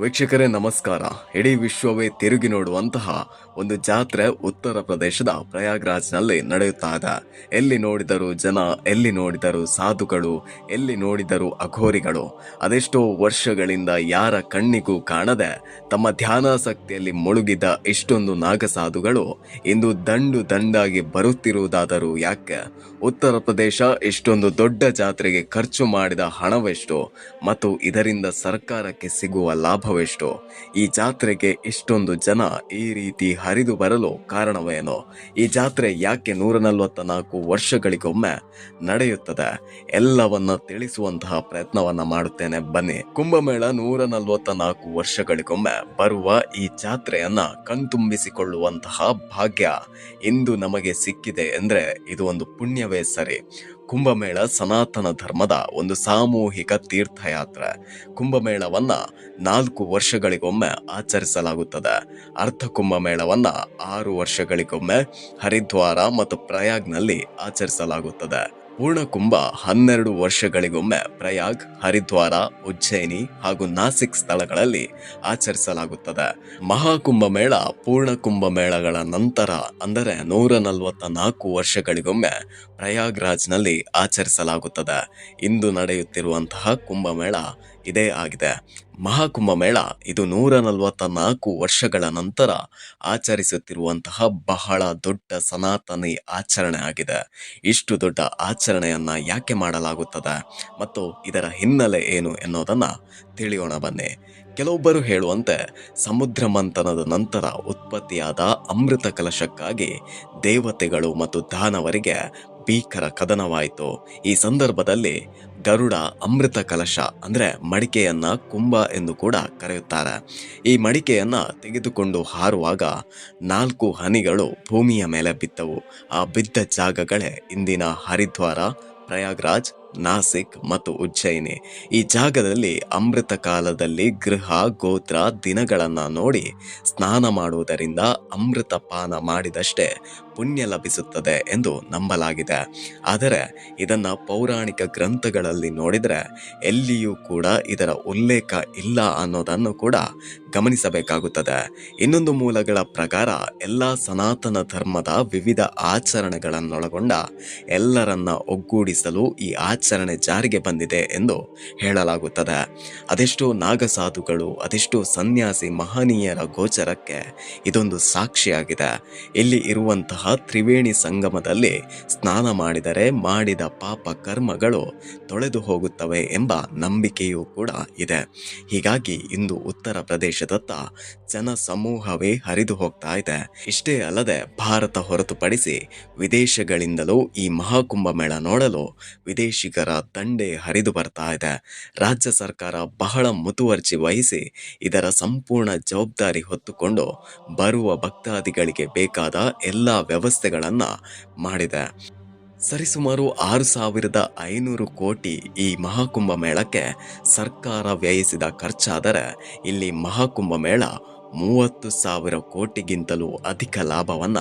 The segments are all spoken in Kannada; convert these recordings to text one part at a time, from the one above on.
ವೀಕ್ಷಕರೇ ನಮಸ್ಕಾರ. ಇಡೀ ವಿಶ್ವವೇ ತಿರುಗಿ ನೋಡುವಂತಹ ಒಂದು ಜಾತ್ರೆ ಉತ್ತರ ಪ್ರದೇಶದ ಪ್ರಯಾಗ್ರಾಜ್ನಲ್ಲಿ ನಡೆಯುತ್ತಾ ಇದೆ. ಎಲ್ಲಿ ನೋಡಿದರೂ ಜನ, ಎಲ್ಲಿ ನೋಡಿದರೂ ಸಾಧುಗಳು, ಎಲ್ಲಿ ನೋಡಿದರೂ ಅಘೋರಿಗಳು. ಅದೆಷ್ಟೋ ವರ್ಷಗಳಿಂದ ಯಾರ ಕಣ್ಣಿಗೂ ಕಾಣದೆ ತಮ್ಮ ಧ್ಯಾನಾಸಕ್ತಿಯಲ್ಲಿ ಮುಳುಗಿದ ಇಷ್ಟೊಂದು ನಾಗಸಾಧುಗಳು ಇಂದು ದಂಡು ದಂಡಾಗಿ ಬರುತ್ತಿರುವುದಾದರೂ ಯಾಕೆ? ಉತ್ತರ ಪ್ರದೇಶ ಇಷ್ಟೊಂದು ದೊಡ್ಡ ಜಾತ್ರೆಗೆ ಖರ್ಚು ಮಾಡಿದ ಹಣವೆಷ್ಟು ಮತ್ತು ಇದರಿಂದ ಸರ್ಕಾರಕ್ಕೆ ಸಿಗುವ ಲಾಭವೆಷ್ಟು? ಈ ಜಾತ್ರೆಗೆ ಇಷ್ಟೊಂದು ಜನ ಈ ರೀತಿ ಹರಿದು ಬರಲು ಕಾರಣವೇನು? ಈ ಜಾತ್ರೆ ಯಾಕೆ 144 ವರ್ಷಗಳಿಗೊಮ್ಮೆ ನಡೆಯುತ್ತದೆ? ಎಲ್ಲವನ್ನ ತಿಳಿಸುವಂತಹ ಪ್ರಯತ್ನವನ್ನ ಮಾಡುತ್ತೇನೆ, ಬನ್ನಿ. ಕುಂಭಮೇಳ 144 ವರ್ಷಗಳಿಗೊಮ್ಮೆ ಬರುವ ಈ ಜಾತ್ರೆಯನ್ನ ಕಣ್ತುಂಬಿಸಿಕೊಳ್ಳುವಂತಹ ಭಾಗ್ಯ ಇಂದು ನಮಗೆ ಸಿಕ್ಕಿದೆ ಎಂದ್ರೆ ಇದು ಒಂದು ಪುಣ್ಯವೇ ಸರಿ. ಕುಂಭಮೇಳ ಸನಾತನ ಧರ್ಮದ ಒಂದು ಸಾಮೂಹಿಕ ತೀರ್ಥಯಾತ್ರೆ. ಕುಂಭಮೇಳವನ್ನ 4 ವರ್ಷಗಳಿಗೊಮ್ಮೆ ಆಚರಿಸಲಾಗುತ್ತದೆ. ಅರ್ಧ ಕುಂಭಮೇಳವನ್ನ 6 ವರ್ಷಗಳಿಗೊಮ್ಮೆ ಹರಿದ್ವಾರ ಮತ್ತು ಪ್ರಯಾಗ್ನಲ್ಲಿ ಆಚರಿಸಲಾಗುತ್ತದೆ. ಪೂರ್ಣಕುಂಭ 12 ವರ್ಷಗಳಿಗೊಮ್ಮೆ ಪ್ರಯಾಗ್, ಹರಿದ್ವಾರ, ಉಜ್ಜಯಿನಿ ಹಾಗೂ ನಾಸಿಕ್ ಸ್ಥಳಗಳಲ್ಲಿ ಆಚರಿಸಲಾಗುತ್ತದೆ. ಮಹಾಕುಂಭಮೇಳ ಪೂರ್ಣಕುಂಭಮೇಳಗಳ ನಂತರ ಅಂದರೆ 144 ವರ್ಷಗಳಿಗೊಮ್ಮೆ ಪ್ರಯಾಗ್ರಾಜ್ನಲ್ಲಿ ಆಚರಿಸಲಾಗುತ್ತದೆ. ಇಂದು ನಡೆಯುತ್ತಿರುವಂತಹ ಕುಂಭಮೇಳ ಇದೇ ಆಗಿದೆ. ಮಹಾಕುಂಭಮೇಳ ಇದು 144 ವರ್ಷಗಳ ನಂತರ ಆಚರಿಸುತ್ತಿರುವಂತಹ ಬಹಳ ದೊಡ್ಡ ಸನಾತನಿ ಆಚರಣೆ ಆಗಿದೆ. ಇಷ್ಟು ದೊಡ್ಡ ಆಚರಣೆಯನ್ನ ಯಾಕೆ ಮಾಡಲಾಗುತ್ತದೆ ಮತ್ತು ಇದರ ಹಿನ್ನೆಲೆ ಏನು ಎನ್ನುವುದನ್ನ ತಿಳಿಯೋಣ ಬನ್ನಿ. ಕೆಲವೊಬ್ಬರು ಹೇಳುವಂತೆ ಸಮುದ್ರ ಮಂಥನದ ನಂತರ ಉತ್ಪತ್ತಿಯಾದ ಅಮೃತ ಕಲಶಕ್ಕಾಗಿ ದೇವತೆಗಳು ಮತ್ತು ದಾನವರಿಗೆ ಭೀಕರ ಕದನವಾಯಿತು. ಈ ಸಂದರ್ಭದಲ್ಲಿ ಗರುಡ ಅಮೃತ ಕಲಶ ಅಂದ್ರೆ ಮಡಿಕೆಯನ್ನ ಕುಂಭ ಎಂದು ಕೂಡ ಕರೆಯುತ್ತಾರೆ. ಈ ಮಡಿಕೆಯನ್ನ ತೆಗೆದುಕೊಂಡು ಹಾರುವಾಗ 4 ಹನಿಗಳು ಭೂಮಿಯ ಮೇಲೆ ಬಿದ್ದವು. ಆ ಬಿದ್ದ ಜಾಗಗಳೇ ಇಂದಿನ ಹರಿದ್ವಾರ, ಪ್ರಯಾಗ್ರಾಜ್, ನಾಸಿಕ್ ಮತ್ತು ಉಜ್ಜಯಿನಿ. ಈ ಜಾಗದಲ್ಲಿ ಅಮೃತ ಕಾಲದಲ್ಲಿ ಗೃಹ ಗೋತ್ರ ದಿನಗಳನ್ನ ನೋಡಿ ಸ್ನಾನ ಮಾಡುವುದರಿಂದ ಅಮೃತ ಪಾನ ಮಾಡಿದಷ್ಟೇ ಪುಣ್ಯ ಲಭಿಸುತ್ತದೆ ಎಂದು ನಂಬಲಾಗಿದೆ. ಆದರೆ ಇದನ್ನ ಪೌರಾಣಿಕ ಗ್ರಂಥಗಳಲ್ಲಿ ನೋಡಿದ್ರೆ ಎಲ್ಲಿಯೂ ಕೂಡ ಇದರ ಉಲ್ಲೇಖ ಇಲ್ಲ ಅನ್ನೋದನ್ನು ಕೂಡ ಗಮನಿಸಬೇಕಾಗುತ್ತದೆ. ಇನ್ನೊಂದು ಮೂಲಗಳ ಪ್ರಕಾರ ಎಲ್ಲ ಸನಾತನ ಧರ್ಮದ ವಿವಿಧ ಆಚರಣೆಗಳನ್ನೊಳಗೊಂಡ ಎಲ್ಲರನ್ನ ಒಗ್ಗೂಡಿಸಲು ಈ ಆಚರಣೆ ಜಾರಿಗೆ ಬಂದಿದೆ ಎಂದು ಹೇಳಲಾಗುತ್ತದೆ. ಅದೆಷ್ಟೋ ನಾಗಸಾಧುಗಳು, ಅದೆಷ್ಟೋ ಸನ್ಯಾಸಿ ಮಹನೀಯರ ಗೋಚರಕ್ಕೆ ಇದೊಂದು ಸಾಕ್ಷಿಯಾಗಿದೆ. ಇಲ್ಲಿ ಇರುವಂತಹ ತ್ರಿವೇಣಿ ಸಂಗಮದಲ್ಲಿ ಸ್ನಾನ ಮಾಡಿದರೆ ಮಾಡಿದ ಪಾಪ ಕರ್ಮಗಳು ತೊಳೆದು ಹೋಗುತ್ತವೆ ಎಂಬ ನಂಬಿಕೆಯೂ ಕೂಡ ಇದೆ. ಹೀಗಾಗಿ ಇಂದು ಉತ್ತರ ಪ್ರದೇಶದತ್ತ ಜನ ಸಮೂಹವೇ ಹರಿದು ಹೋಗ್ತಾ ಇದೆ. ಇಷ್ಟೇ ಅಲ್ಲದೆ ಭಾರತ ಹೊರತುಪಡಿಸಿ ವಿದೇಶಗಳಿಂದಲೂ ಈ ಮಹಾಕುಂಭಮೇಳ ನೋಡಲು ವಿದೇಶಿಗರ ದಂಡೆ ಹರಿದು ಬರ್ತಾ ಇದೆ. ರಾಜ್ಯ ಸರ್ಕಾರ ಬಹಳ ಮುತುವರ್ಜಿ ವಹಿಸಿ ಇದರ ಸಂಪೂರ್ಣ ಜವಾಬ್ದಾರಿ ಹೊತ್ತುಕೊಂಡು ಬರುವ ಭಕ್ತಾದಿಗಳಿಗೆ ಬೇಕಾದ ಎಲ್ಲ ವ್ಯವಸ್ಥೆಗಳನ್ನ ಮಾಡಿದೆ. ಸರಿಸುಮಾರು 6,500 ಕೋಟಿ ಈ ಮಹಾಕುಂಭ ಮೇಳಕ್ಕೆ ಸರ್ಕಾರ ವ್ಯಯಿಸಿದ ಖರ್ಚಾದರೆ ಇಲ್ಲಿ ಮಹಾಕುಂಭ ಮೇಳ 30,000 ಕೋಟಿಗಿಂತಲೂ ಅಧಿಕ ಲಾಭವನ್ನ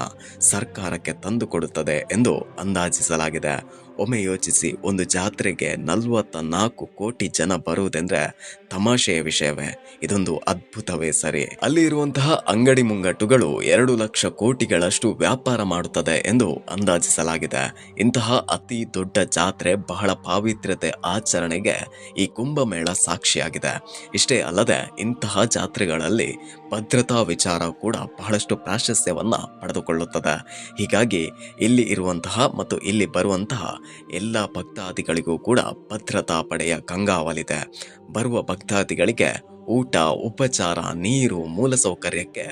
ಸರ್ಕಾರಕ್ಕೆ ತಂದುಕೊಡುತ್ತದೆ ಎಂದು ಅಂದಾಜಿಸಲಾಗಿದೆ. ಒಮ್ಮೆ ಯೋಚಿಸಿ, ಒಂದು ಜಾತ್ರೆಗೆ 44 ಕೋಟಿ ಜನ ಬರುವುದೆಂದ್ರೆ ತಮಾಷೆಯ ವಿಷಯವೇ? ಇದೊಂದು ಅದ್ಭುತವೇ ಸರಿ. ಅಲ್ಲಿ ಇರುವಂತಹ ಅಂಗಡಿ ಮುಂಗಟ್ಟುಗಳು 2 ಲಕ್ಷ ಕೋಟಿಗಳಷ್ಟು ವ್ಯಾಪಾರ ಮಾಡುತ್ತದೆ ಎಂದು ಅಂದಾಜಿಸಲಾಗಿದೆ. ಇಂತಹ ಅತಿ ದೊಡ್ಡ ಜಾತ್ರೆ, ಬಹಳ ಪಾವಿತ್ರ್ಯತೆ ಆಚರಣೆಗೆ ಈ ಕುಂಭಮೇಳ ಸಾಕ್ಷಿಯಾಗಿದೆ. ಇಷ್ಟೇ ಅಲ್ಲದೆ ಇಂತಹ ಜಾತ್ರೆಗಳಲ್ಲಿ ಭದ್ರತಾ ವಿಚಾರ ಕೂಡ ಬಹಳಷ್ಟು ಪ್ರಾಶಸ್ತ್ಯವನ್ನ ಪಡೆದುಕೊಳ್ಳುತ್ತದೆ. ಹೀಗಾಗಿ ಇಲ್ಲಿ ಇರುವಂತಹ ಮತ್ತು ಇಲ್ಲಿ ಬರುವಂತಹ ಎಲ್ಲ ಭಕ್ತಾದಿಗಳಿಗೂ ಕೂಡ ಭದ್ರತಾ ಪಡೆಯ ಕಂಗಾವಲಿದೆ. ಬರುವ ಭಕ್ತಾದಿಗಳಿಗೆ ಊಟ, ಉಪಚಾರ, ನೀರು, ಮೂಲಸೌಕರ್ಯಕ್ಕೆ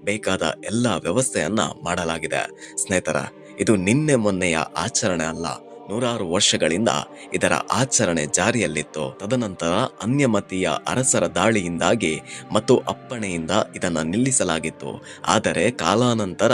ಬೇಕಾದ ಎಲ್ಲ ವ್ಯವಸ್ಥೆಯನ್ನ ಮಾಡಲಾಗಿದೆ. ಸ್ನೇಹಿತರ, ಇದು ನಿನ್ನೆ ಮೊನ್ನೆಯ ಆಚರಣೆ ಅಲ್ಲ. 100 ವರ್ಷಗಳಿಂದ ಇದರ ಆಚರಣೆ ಜಾರಿಯಲ್ಲಿತ್ತು. ತದನಂತರ ಅನ್ಯಮತೀಯ ಅರಸರ ದಾಳಿಯಿಂದಾಗಿ ಮತ್ತು ಅಪ್ಪಣೆಯಿಂದ ಇದನ್ನು ನಿಲ್ಲಿಸಲಾಗಿತ್ತು. ಆದರೆ ಕಾಲಾನಂತರ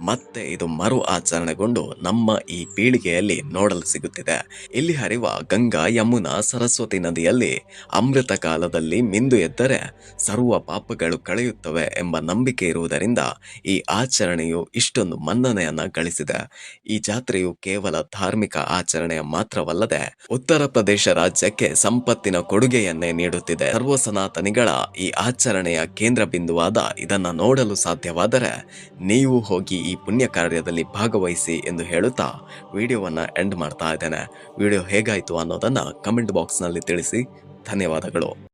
ಮತ್ತೆ ಇದು ಮರು ಆಚರಣೆಗೊಂಡು ನಮ್ಮ ಈ ಪೀಳಿಗೆಯಲ್ಲಿ ನೋಡಲು ಸಿಗುತ್ತಿದೆ. ಇಲ್ಲಿ ಹರಿವ ಗಂಗಾ, ಯಮುನಾ, ಸರಸ್ವತಿ ನದಿಯಲ್ಲಿ ಅಮೃತ ಕಾಲದಲ್ಲಿ ಮಿಂದು ಎದ್ದರೆ ಸರ್ವ ಪಾಪಗಳು ಕಳೆಯುತ್ತವೆ ಎಂಬ ನಂಬಿಕೆ ಇರುವುದರಿಂದ ಈ ಆಚರಣೆಯು ಇಷ್ಟೊಂದು ಮನ್ನಣೆಯನ್ನ ಗಳಿಸಿದೆ. ಈ ಜಾತ್ರೆಯು ಕೇವಲ ಧಾರ್ಮಿಕ ಆಚರಣೆಯ ಮಾತ್ರವಲ್ಲದೆ ಉತ್ತರ ಪ್ರದೇಶ ರಾಜ್ಯಕ್ಕೆ ಸಂಪತ್ತಿನ ಕೊಡುಗೆಯನ್ನೇ ನೀಡುತ್ತಿದೆ. ಸರ್ವ ಸನಾತನಿಗಳ ಈ ಆಚರಣೆಯ ಕೇಂದ್ರ ಬಿಂದುವಾದ ಇದನ್ನ ನೋಡಲು ಸಾಧ್ಯವಾದರೆ ನೀವು ಹೋಗಿ ಈ ಪುಣ್ಯ ಕಾರ್ಯದಲ್ಲಿ ಭಾಗವಹಿಸಿ ಎಂದು ಹೇಳುತ್ತಾ ವಿಡಿಯೋವನ್ನ ಎಂಡ್ ಮಾಡ್ತಾ ಇದ್ದೇನೆ. ವಿಡಿಯೋ ಹೇಗಾಯ್ತು ಅನ್ನೋದನ್ನ ಕಮೆಂಟ್ ಬಾಕ್ಸ್ನಲ್ಲಿ ತಿಳಿಸಿ. ಧನ್ಯವಾದಗಳು.